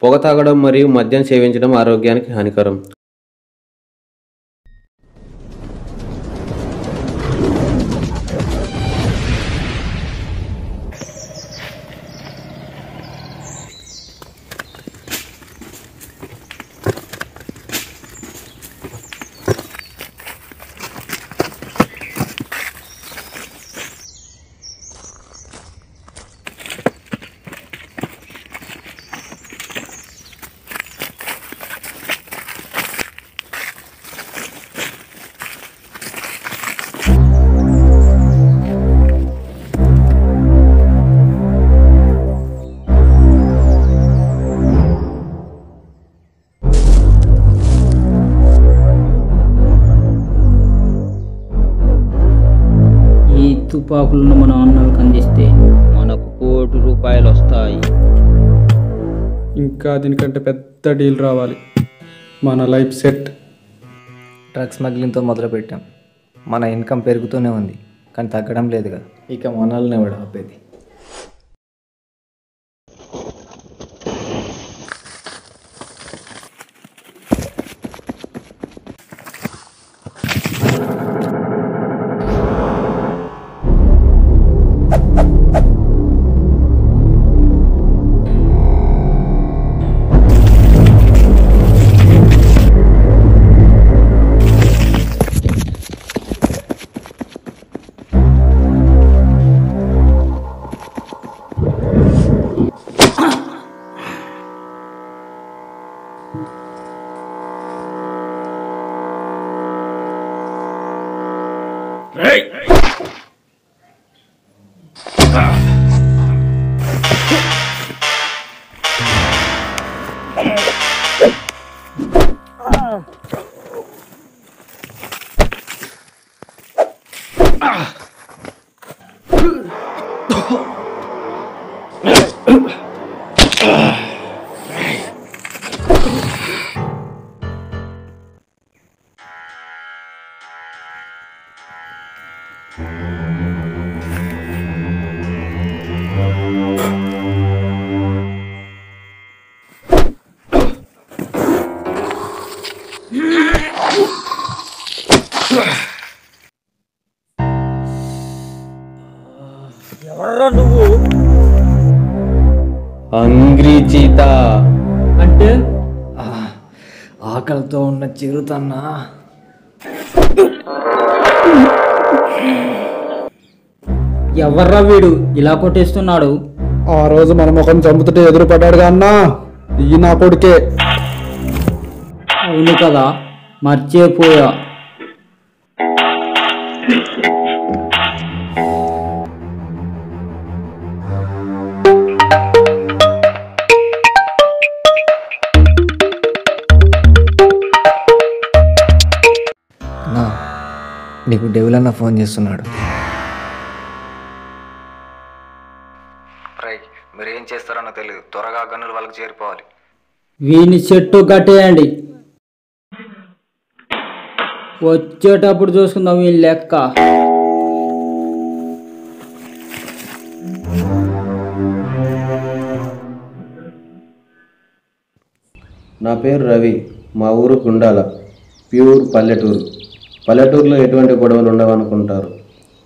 పొగ తాగడం మరియు మద్యం సేవించడం ఆరోగ్యానికి హానికరం. తుపాకులను మన అన్నలకు అందిస్తే మనకు ₹1,00,00,000 వస్తాయి. ఇంకా దీనికంటే పెద్ద డీల్ రావాలి. మన లైఫ్ సెట్. డ్రగ్స్ స్మగ్లింగ్తో మొదలుపెట్టాం. మన ఇన్కమ్ పెరుగుతూనే ఉంది, కానీ తగ్గడం లేదుగా. ఇక మనల్ని ఎవడు ఆపేది? ఎవర్రా నువ్వు? హంగ్రీ చీతా అంటే ఆకలితో ఉన్న చిరుతన్నా. ఎవర్రా వీడు ఇలా కొట్టేస్తున్నాడు? ఆ రోజు మన ముఖం చంపుతుంటే ఎదురుపడ్డాడుగా అన్నా, ఈ నా కొడుకే. అవును కదా, మర్చిపోయా. నీకు డెవిల్ అన్న ఫోన్ చేస్తున్నాడు. మీరు ఏం చేస్తారో తెలియదు, త్వరగా గన్నులు వాళ్ళకి చేరిపోవాలి. వీని చెట్టు కట్టేయండి, వచ్చేటప్పుడు చూసుకుందాం వీని లెక్క. నా పేరు రవి. మా ఊరు గుండాల, ప్యూర్ పల్లెటూరు. పల్లెటూరులో ఎటువంటి గొడవలు ఉండవనుకుంటారు,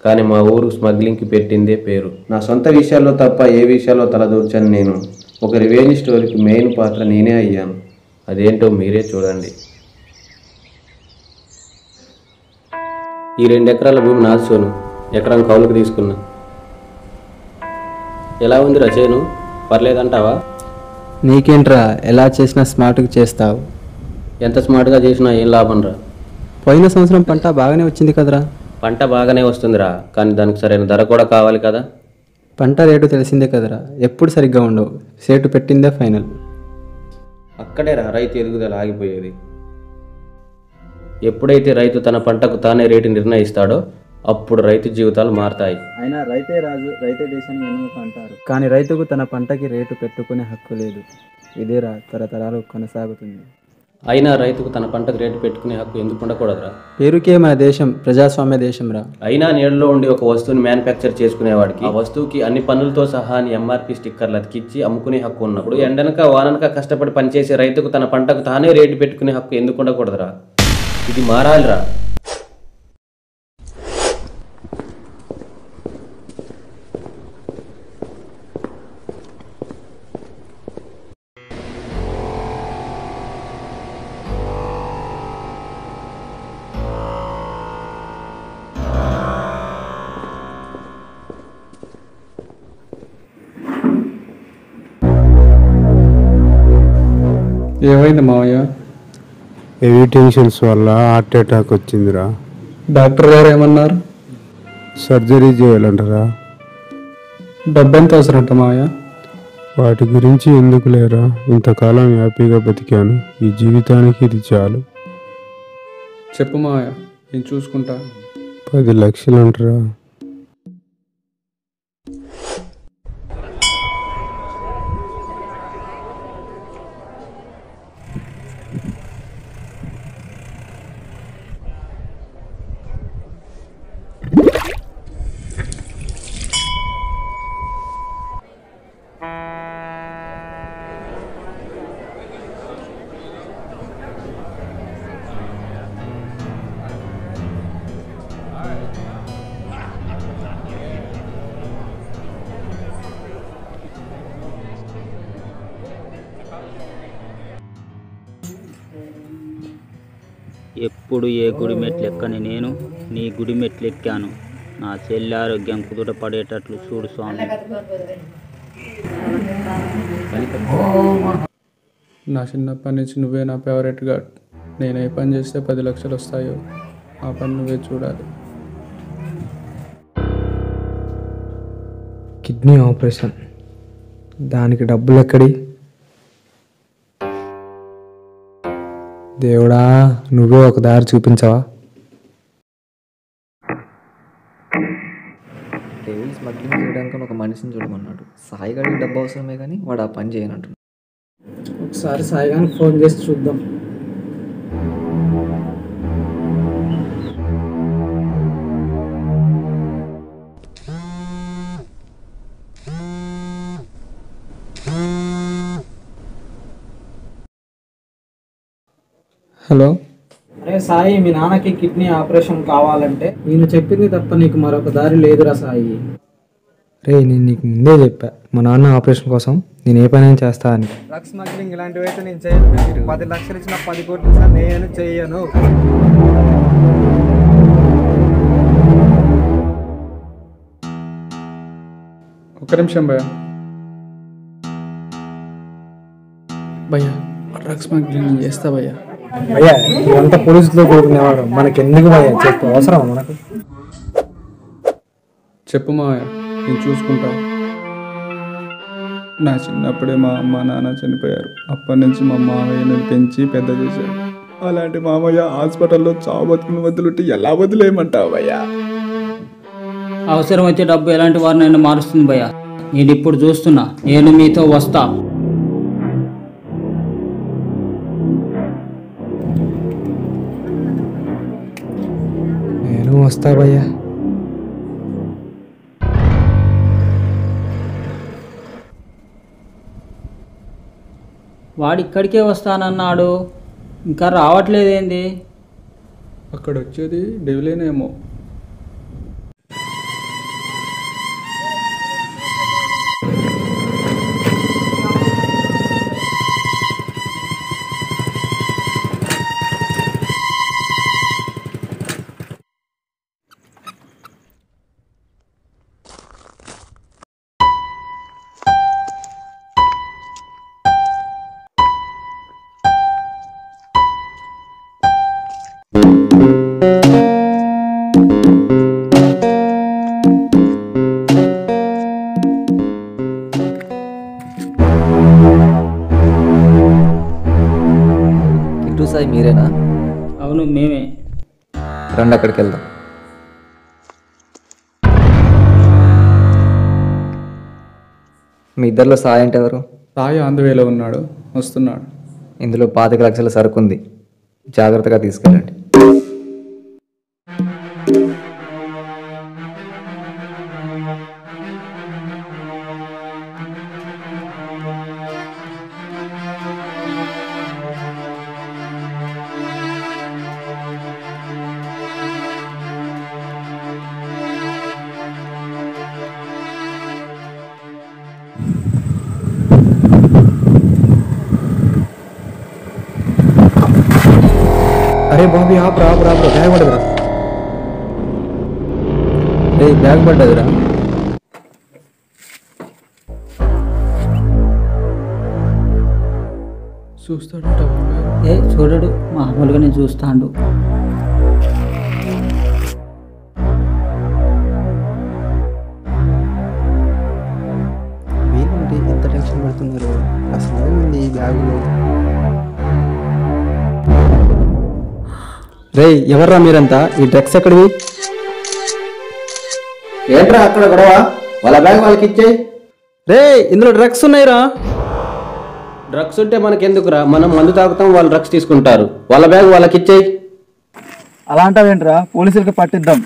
కానీ మా ఊరు స్మగ్లింగ్కి పెట్టిందే పేరు. నా సొంత విషయాల్లో తప్ప ఏ విషయాల్లో తలదూర్చని నేను ఒక రివెంజ్ స్టోరీకి మెయిన్ పాత్ర నేనే అయ్యాను. అదేంటో మీరే చూడండి. ఈ 2 ఎకరాల భూమి నాది సోను, ఎకరం కౌలుకు తీసుకున్నా. ఎలా ఉంది రచేను, పర్లేదంటావా? నీకేంట్రా, ఎలా చేసినా స్మార్ట్గా చేస్తావు. ఎంత స్మార్ట్గా చేసినా ఏం లాభం రా. పోయిన సంవత్సరం పంట బాగానే వచ్చింది కదరా. పంట బాగానే వస్తుందిరా, కానీ దానికి సరైన ధర కూడా కావాలి కదా. పంట రేటు తెలిసిందే కదరా, ఎప్పుడు సరిగ్గా ఉండవు. సేటు పెట్టిందే ఫైనల్. అక్కడేరా రైతు ఎదుగుదల ఆగిపోయేది. ఎప్పుడైతే రైతు తన పంటకు తానే రేటు నిర్ణయిస్తాడో అప్పుడు రైతు జీవితాలు మారతాయి. అయినా రైతే రాజు, రైతే దేశాన్ని వెన్నుముక అంటారు. కానీ రైతుకు తన పంటకి రేటు పెట్టుకునే హక్కు లేదు. ఇదేరా తరతరాలు కొనసాగుతుంది. అయినా రైతుకు తన పంటకు రేటు పెట్టుకునే హక్కు ఎందుకు ఉండకూడదురా? పేరుకే మన దేశం ప్రజాస్వామ్య దేశం రా. అయినా నీడలో ఉండి ఒక వస్తువుని మ్యానుఫ్యాక్చర్ చేసుకునేవాడికి ఆ వస్తువుకి అన్ని పన్నులతో సహా ఎంఆర్పి స్టిక్కర్లు అతికిచ్చి అమ్ముకునే హక్కు ఉన్నప్పుడు ఎండనక వాననక కష్టపడి పనిచేసే రైతుకు తన పంటకు తానే రేటు పెట్టుకునే హక్కు ఎందుకు ఉండకూడదురా? ఇది మారాలిరా. ఏమైంది మావయ్య? హెవీ టెన్షన్స్ వల్ల హార్ట్ అటాక్ వచ్చిందిరా. డాక్టర్ గారు ఏమన్నారు? సర్జరీ చేయాలంటారా? డబ్బు ఎంత అవసరంట మావయ్య? వాటి గురించి ఎందుకు లేరా, ఇంతకాలం హ్యాపీగా బతికాను, ఈ జీవితానికి ఇది చాలు. చెప్పు మావయ్య, నేను చూసుకుంటా. 10 లక్షలు అంటారా? ఎప్పుడు ఏ గుడి మెట్లు ఎక్కని నేను నీ గుడి మెట్లు ఎక్కాను. నా చెల్లి ఆరోగ్యం కుదుట పడేటట్లు చూడు స్వామి. నా చిన్నప్పటి నుంచి నువ్వే నా ఫేవరెట్ గాడ్. నేను ఏ పని చేస్తే 10 లక్షలు వస్తాయో ఆ పని నువ్వే చూడాలి. కిడ్నీ ఆపరేషన్, దానికి డబ్బులు ఎక్కడి? దేవుడా, నువ్వే ఒక దారి చూపించవా? డెవిల్ స్మగ్లింగ్ చేయడానికి ఒక మనిషిని చూడమన్నాడు. సాయిగాడికి డబ్బు అవసరమే కానీ వాడు ఆ పని చేయనంటున్నాడు. ఒకసారి సాయిగానికి ఫోన్ చేసి చూద్దాం. హలో. అరే సాయి, మీ నాన్నకి కిడ్నీ ఆపరేషన్ కావాలంటే నేను చెప్పింది తప్ప నీకు మరొక దారి లేదురా సాయి. రే, నేను నీకు ముందే చెప్పా మా నాన్న ఆపరేషన్ కోసం నేను ఏ పని చేస్తా అని. డ్రగ్స్ స్మగ్లింగ్ ఇలాంటివి అయితే నేను చేయను. 10 లక్షలు ఇచ్చిన 10 కోట్లు ఇచ్చినా నేను చెయ్యను. ఒక్క నిమిషం భయ్యా. భయ్యా, డ్రగ్స్ స్మగ్లింగ్ చేస్తా భయ్యా. అయ్యా, ఇదంతా పోలీసులతో కూడుకునేవాడు, మనకి ఎందుకు భయ్యా చెప్పు, అవసరం మనకు? చెప్పు మావయ్య, నేను చూసుకుంటా. నా చిన్నప్పుడే మా అమ్మ నాన్న చనిపోయారు. అప్పటి నుంచి మా మామయ్య నన్ను పెంచి పెద్ద చేశాడు. అలాంటి మామయ్య హాస్పిటల్లో చావు బతుకుని వదులుంటే ఎలా వదిలేయమంటావు భయ్యా? అవసరమైతే డబ్బు ఎలాంటి వారినైనా మారుస్తుంది భయ్యా. నేను ఇప్పుడు చూస్తున్నా, నేను మీతో వస్తా. నేను వస్తా భయ్యా. వాడు ఇక్కడికే వస్తానన్నాడు, ఇంకా రావట్లేదేంది? అక్కడ వచ్చేది డెవిలేనేమో. కిట్టు సాయి మీరేనా? అవును, మేమే. రండి అక్కడికి వెళ్దాం. మీ ఇద్దరిలో సాయి అంటే ఎవరు? సాయి ఆంధ్రవేలో ఉన్నాడు, వస్తున్నాడు. ఇందులో 25 లక్షల సరుకు ఉంది, జాగ్రత్తగా తీసుకెళ్ళండి. అరే బాబీ ఆపు బ్యాగ్ పడదురా. రే బ్యాగ్ పడ్డదిరా. చూస్తాడంట. ఏ చూడడు, మామూలుగానే చూస్తాడు. వీళ్ళంటే ఎంత టెన్షన్ పడుతున్నారు, అసలు ఏముంది ఈ బ్యాగులో? రే ఎవర్రా మీరంతా? ఈ డ్రగ్స్ ఎక్కడివి? ఏంట్రా అక్కడ గొడవ? వాళ్ళ బ్యాగ్ వాళ్ళకి ఇచ్చేయి. రే ఇందులో డ్రగ్స్ ఉన్నాయిరా. డ్రగ్స్ ఉంటే మనకెందుకురా? మనం మందు తాగుతాం, వాళ్ళు డ్రగ్స్ తీసుకుంటారు. వాళ్ళ బ్యాగ్ వాళ్ళకి ఇచ్చేయి. అలా అంటావేంట్రా? పోలీసులకి పట్టిద్దాం.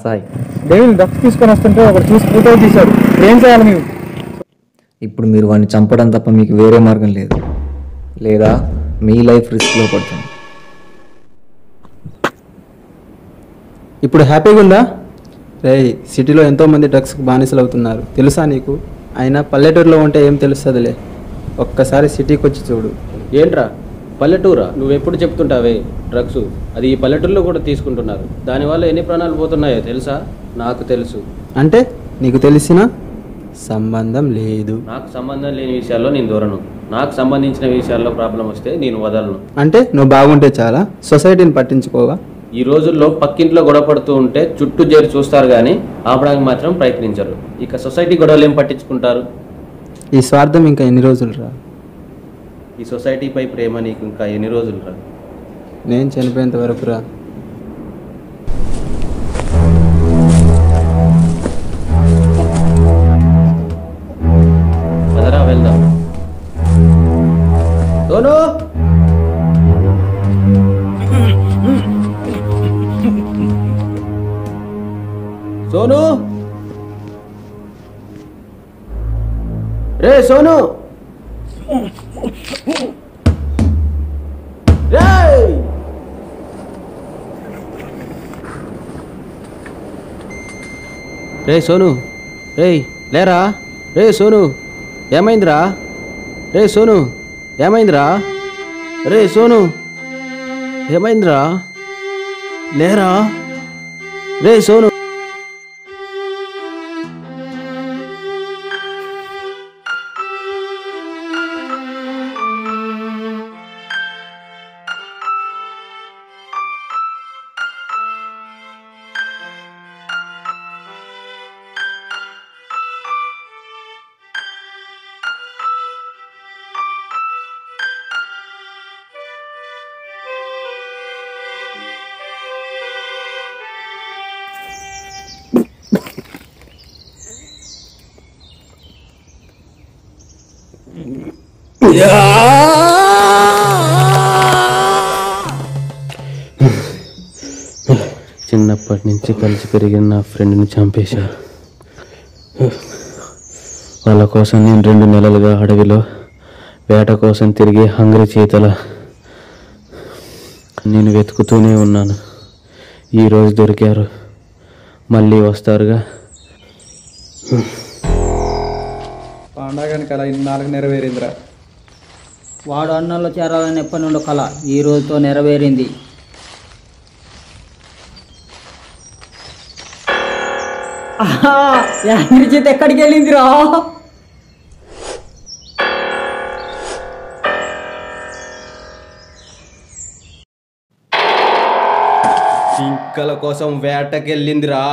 సాయి, డేవిడ్ డ్రగ్స్ తీసుకొని వస్తుంటే ఒకటి చూసి ఫోటో తీశాడు. ఏం చేయాలి మీరు? ఇప్పుడు మీరు వాడిని చంపడం తప్ప మీకు వేరే మార్గం లేదు, లేదా మీ లైఫ్ రిస్క్లో పడుతుంది. ఇప్పుడు హ్యాపీగా ఉందా? రే సిటీలో ఎంతోమంది డ్రగ్స్కి బానిసలు అవుతున్నారు, తెలుసా నీకు? అయినా పల్లెటూరులో ఉంటే ఏం తెలుస్తుందిలే, ఒక్కసారి సిటీకి వచ్చి చూడు. ఏంట్రా పల్లెటూరా? నువ్వెప్పుడు చెప్తుంటావే డ్రగ్స్, అది ఈ పల్లెటూరులో కూడా తీసుకుంటున్నారు. దానివల్ల ఎన్ని ప్రాణాలు పోతున్నాయో తెలుసా? నాకు తెలుసు. అంటే నీకు తెలిసిన సంబంధం లేదు. నాకు సంబంధం లేని విషయాల్లో నేను దూరను. నాకు సంబంధించిన విషయాల్లో ప్రాబ్లం వస్తే నేను వదలను. అంటే నువ్వు బాగుంటే చాలా, సొసైటీని పట్టించుకోవా? ఈ రోజుల్లో పక్కింట్లో గొడవ పడుతూ ఉంటే చుట్టూ చేరి చూస్తారు కానీ ఆపడానికి మాత్రం ప్రయత్నించరు. ఇక సొసైటీ గొడవలు ఏం పట్టించుకుంటారు? ఈ స్వార్థం ఇంకా ఎన్ని రోజులు రా? ఈ సొసైటీపై ప్రేమ నీకు ఇంకా ఎన్ని రోజులు రా? నేను చనిపోయేంత వరకు రా. పదరా వెళ్దాం. సోను సోను రే సోను రేయ్! రే సోను, రేయ్ లేరా? రే సోను ఏమైందిరా? రే సోను ఏమైందిరా? రే సోను ఏమైందిరా? లేరా? రే సోను. చిన్నప్పటి నుంచి కలిసి పెరిగిన నా ఫ్రెండ్ని చంపేశారు. వాళ్ళ కోసం నేను 2 నెలలుగా అడవిలో వేట కోసం తిరిగి హంగ్రీ చేతల నేను వెతుకుతూనే ఉన్నాను. ఈరోజు దొరికారు, మళ్ళీ వస్తారుగా. పండగానికి అలా ఇన్నాళ్ళకి నెరవేరిందిరా. వాడు అన్నంలో చేరాలని ఎప్పటి నుండో కళ ఈ రోజుతో నెరవేరింది. యాంగ్రీ చేత ఎక్కడికి వెళ్ళిందిరా? జింకల కోసం వేటకెళ్ళిందిరా.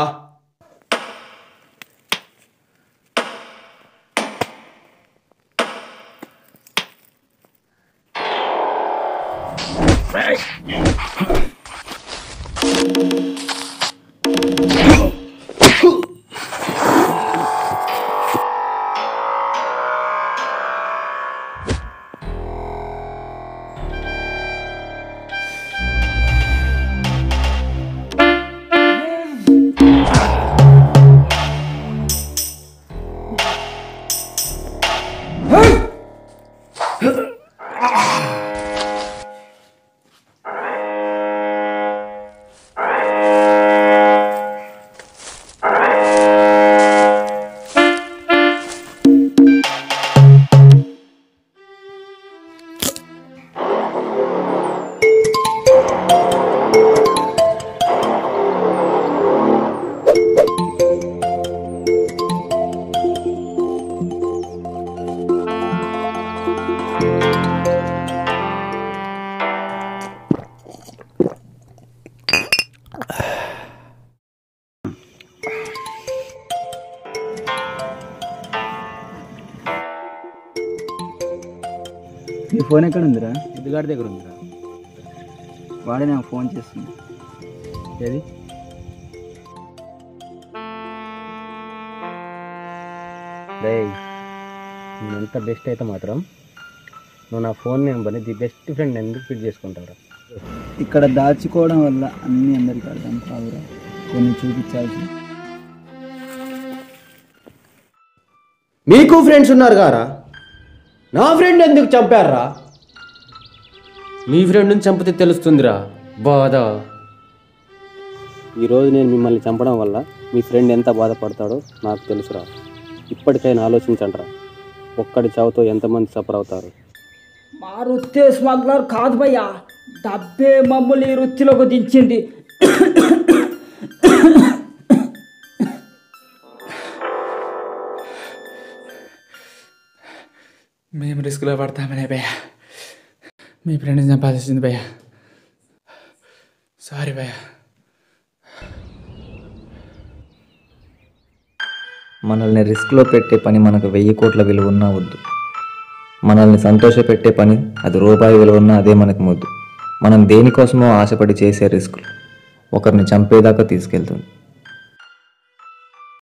నీ ఫోన్ ఎక్కడ ఉందిరా? ఇదిగాడి దగ్గర ఉందిరా. వాడే నాకు ఫోన్ చేస్తుంది. ఏది? నువ్వు ఎంత బెస్ట్ అయితే మాత్రం నువ్వు నా ఫోన్ నెంబర్ని ది బెస్ట్ ఫ్రెండ్ ఎందుకు ఫిట్ చేసుకుంటావురా? ఇక్కడ దాచుకోవడం వల్ల అన్నీ అందరికీ అర్థం కావురా, కొన్ని చూపించాల్సి. మీకు ఫ్రెండ్స్ ఉన్నారు కారా? నా ఫ్రెండ్ ఎందుకు చంపారా? మీ ఫ్రెండ్ని చంపితే తెలుస్తుందిరా బాధ. ఈరోజు నేను మిమ్మల్ని చంపడం వల్ల మీ ఫ్రెండ్ ఎంత బాధపడతాడో నాకు తెలుసురా. ఇప్పటికైనా ఆలోచించండిరా, ఒక్కడి చావుతో ఎంతమంది సఫర్ అవుతారు. మా వృత్తి స్మగ్లర్ కాదు భయ్యా, డబ్బే మమ్మల్ని ఈ వృత్తిలోకి దించింది. మేము రిస్క్లో పడతామనే భయ్యా, మీ ఫ్రెండ్ని చంపాల్సింది భయ్యా. సారీ భయ్యా. మనల్ని రిస్క్లో పెట్టే పని మనకు 1000 కోట్ల విలువ ఉన్నా వద్దు. మనల్ని సంతోషపెట్టే పని అది రూపాయి విలువ ఉన్నా అదే మనకు ముద్దు. మనం దేనికోసమో ఆశపడి చేసే రిస్కులు ఒకరిని చంపేదాకా తీసుకెళ్తుంది.